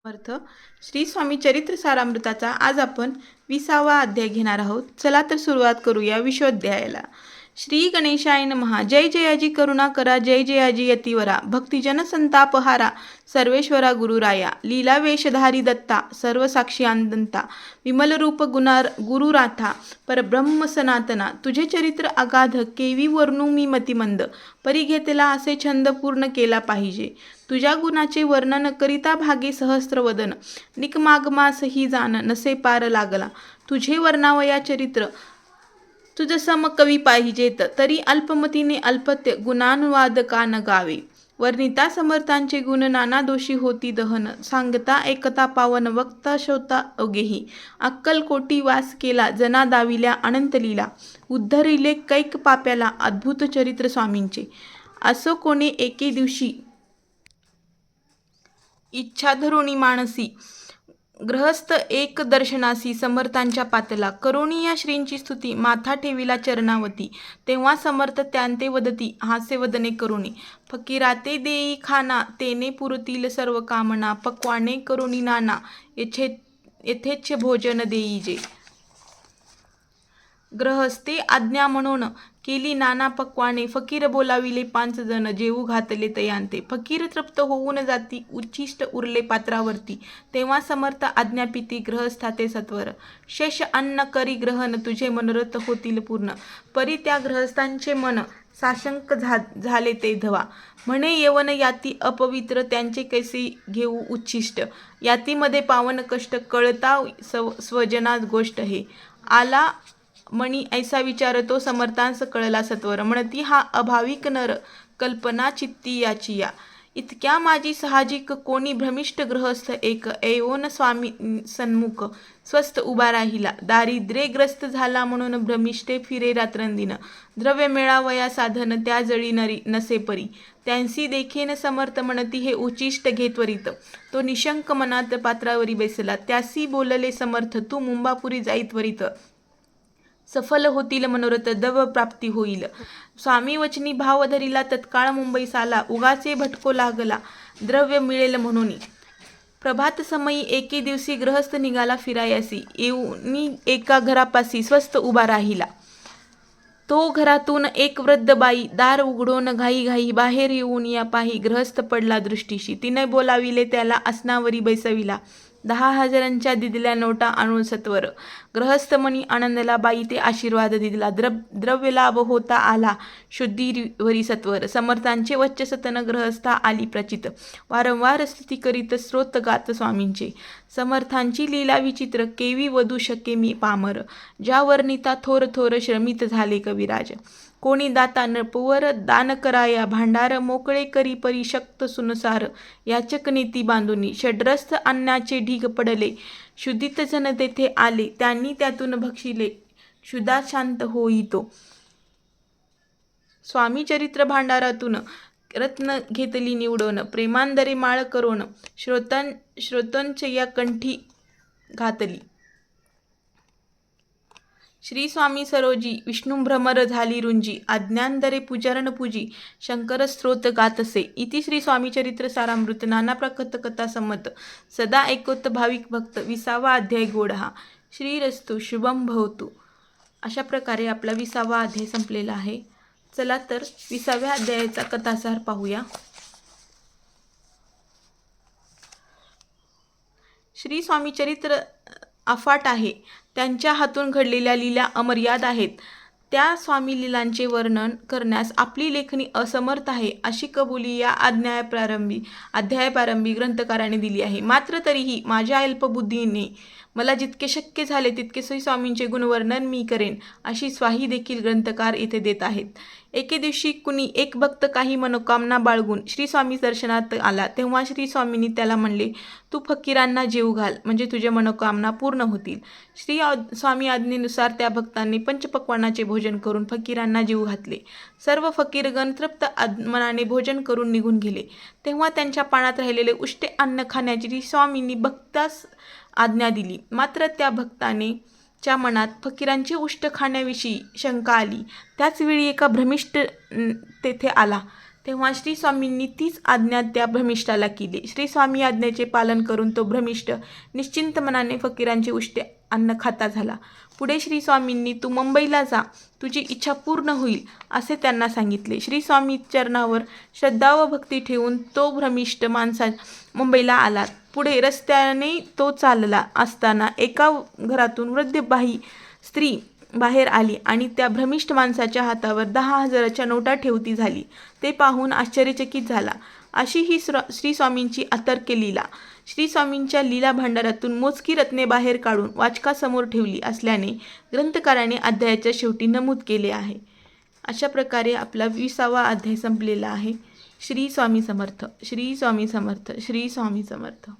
अर्थ श्री स्वामी चरित्र सारामृताचा आज आपण 20वा अध्याय घेणार आहोत. चला तर सुरुवात करूया विश्वाध्यायाला. श्री गणेशाय नमः. जय जयाजी करुणा करा, जय जयाजी यतिवरा, भक्तिजन संतापहारा, सर्वेश्वरा गुरुराया, लीला वेशधारी दत्ता, सर्व साक्षी आनंदंता, विमल रूप गुरुराथा, परब्रह्म सनातना, तुझे चरित्र अगाध, केवी वर्णू मी मतिमंद, परी घेतला असे छंद पूर्ण केला पाहिजे. तुझ्या गुणाचे वर्णन करिता भागे सहस्त्रवदन, निकमागमासही जाण नसे पार लागला. तुझे वर्णावया चरित्र तुझ सम कवी पाहिजेत, तरी अल्पमतीने अल्पत्य गुणानुवाद का न गावे. वर्णिता समर्थांचे गुण नाना दोषी होती दहन, सांगता एकता पावन वक्ता शोता अगेही. अक्कल कोटी वास केला जना दाविल्या अनंत लीला, उद्धरिले कैक पाप्याला अद्भुत चरित्र स्वामींचे. असो कोणी एके दिवशी इच्छा धरुणी मानसी, गृहस्थ एक दर्शनासी समर्थांच्या पातला, करुणी या श्रींची स्तुती माथा ठेविला चरणावती. तेव्हा समर्थ त्यांते वदती हास्य वदने करुणी, फकीराते देई खाना तेने पुरतील सर्व कामना, पक्वाने करुणी नाना यथेच्छ भोजन देई जे. ग्रहस्थे आज्ञा म्हणून केली नाना पक्वाने, फकीर बोलाविले 5 जण जेऊ घातले तयांते. फकीर तृप्त होऊन जाती उच्छिष्ट उरले पात्रावरती, तेव्हा समर्थ आज्ञापिती ग्रहस्थाते सत्वर. शेष अन्न करी ग्रहण तुझे मनोरथ होतील पूर्ण, परी त्या ग्रहस्थांचे मन साशंक झाले ते धवा. म्हणे यवन याती अपवित्र त्यांचे कैसे घेऊ उच्छिष्ट, यातीमध्ये पावन कष्ट कळता स्वजना गोष्ट हे. आला मणी ऐसा विचारतो समर्थांस कळला सत्वर, म्हणती हा अभाविक नर कल्पना चित्ती याची या. इतक्या माझी साहजिक कोणी भ्रमिष्ट गृहस्थ एक, ऐवोन स्वामी सन्मुख स्वस्थ उभा राहिला. दारिद्र्यग्रस्त झाला म्हणून भ्रमिष्टे फिरे रात्रंदिन, द्रव्य मिळावया साधन त्या जळी नसे परी. त्यांसी देखेन समर्थ म्हणती हे उच्चिष्ट घे त्वरित, तो निशंक मनात पात्रावरी बैसला. त्यासी बोलले समर्थ तू मुंबापुरी जाई त्वरित, सफल होतील मनोरथ दव प्राप्ती होईल. स्वामी वचनी भाव धरिला तत्काळ मुंबईस आला, उगाचे भटको लागला द्रव्य मिळेल म्हणून. प्रभात समयी एके दिवशी गृहस्थ निघाला फिरायासी, येऊनी एका घरापासी स्वस्थ उभा राहिला. तो घरातून एक वृद्ध बाई दार उघडून घाई घाई बाहेर येऊन या पाही. गृहस्थ पडला दृष्टीशी, तिने बोलाविले त्याला आसनावरी बैसविला. 10,000च्या दिदिल्या नोटा आणून सत्वर. गृहस्थ मनी आनंदला बाई ते आशीर्वाद दिला. द्रव्य लाभ होता आला शुद्धीवरी सत्वर. समर्थांचे वच्चसतन ग्रहस्था आली प्रचित, वारंवार स्तुती करीत स्रोत गात स्वामींचे. समर्थांची लीला विचित्र केवी वधू शके मी पामर, ज्या वर्णिता थोर थोर श्रमित झाले कविराज. कोणी दाता नृपवर दान कराया भांडार, मोकळे करी परी शक्त सुनसार. याचक नीती बांधुनी षड्रस्थ अन्नाचे ढीग पडले, क्षुधित जन तेथे आले त्यांनी त्यातून भक्षिले, क्षुधा शांत होईतो. स्वामी चरित्र भांडारातून रत्न घेतली निवडून, प्रेमांदरे माळ करून श्रोतांच्या कंठी घातली. श्री स्वामी सरोजी विष्णू भ्रमर झाली रुंजी, अज्ञानदरे पूजारण पूजी शंकर स्तोत्र गातसे. इति श्री स्वामी चरित्र सारामृत. नाना प्रकथ कथा संमत, सदा ऐकोत भाविक भक्त. 20वा अध्याय गोड हा. श्रीरस्तु शुभम भवतु. अशा प्रकारे आपला 20वा अध्याय संपलेला आहे. चला तर 20व्या अध्यायाचा कथासार पाहूया. श्री स्वामी चरित्र अफाट आहे. त्यांच्या हातून घडलेल्या लीला अमर्याद आहेत. त्या स्वामी लीलांचे वर्णन करण्यास आपली लेखणी असमर्थ आहे, अशी कबुली या अध्यायापारंभी ग्रंथकाराने दिली आहे. मात्र तरीही माझ्या अल्पबुद्धीने मला जितके शक्य झाले तितके श्री स्वामींचे गुणवर्णन मी करेन, अशी स्वाही देखील ग्रंथकार येथे देत आहेत. एके दिवशी कुणी एक भक्त काही मनोकामना बाळगून श्री स्वामी दर्शनात आला. तेव्हा श्री स्वामींनी त्याला म्हणले, तू फकीरांना जेवू घाल म्हणजे तुझ्या मनोकामना पूर्ण होतील. श्री स्वामी आज्ञेनुसार त्या भक्तांनी पंचपक्वानाचे भोजन करून फकीरांना जेवू घातले. सर्व फकीरगण तृप्त मनाने भोजन करून निघून गेले. तेव्हा त्यांच्या पाण्यात राहिलेले उष्टे अन्न खाण्याची श्री स्वामींनी भक्तास आज्ञा दिली. मात्र त्या भक्ताने च्या मनात फकीरांचे उष्ट खाण्याविषयी शंका आली. त्याच वेळी एका भ्रमिष्ट तेथे आला. तेव्हा श्री स्वामींनी तीच आज्ञा त्या भ्रमिष्ठाला केली. श्री स्वामी आज्ञेचे पालन करून तो भ्रमिष्ठ निश्चिंत मनाने फकीरांचे उष्टे अन्न खाता झाला. पुढे श्री स्वामींनी तू मुंबईला जा, तुझी इच्छा पूर्ण होईल असे त्यांना सांगितले. श्री स्वामी चरणावर श्रद्धा व भक्ती ठेवून तो भ्रमिष्ठ माणसा मुंबईला आला. पुढे रस्त्याने तो चालला असताना एका घरातून वृद्ध बाई स्त्री बाहेर आली आणि त्या भ्रमिष्ठ माणसाच्या हातावर 10,000च्या नोटा ठेवती झाली. ते पाहून आश्चर्यचकित झाला. अशी ही श्री स्वामींची अतर्क्य लीला. श्री स्वामींच्या लीला भांडारातून मोजकी रत्ने बाहेर काढून वाचकासमोर ठेवली असल्याने ग्रंथकाराने अध्यायाच्या शेवटी नमूद केले आहे. अशा प्रकारे आपला 20वा अध्याय संपलेला आहे. श्री स्वामी समर्थ. श्री स्वामी समर्थ. श्री स्वामी समर्थ.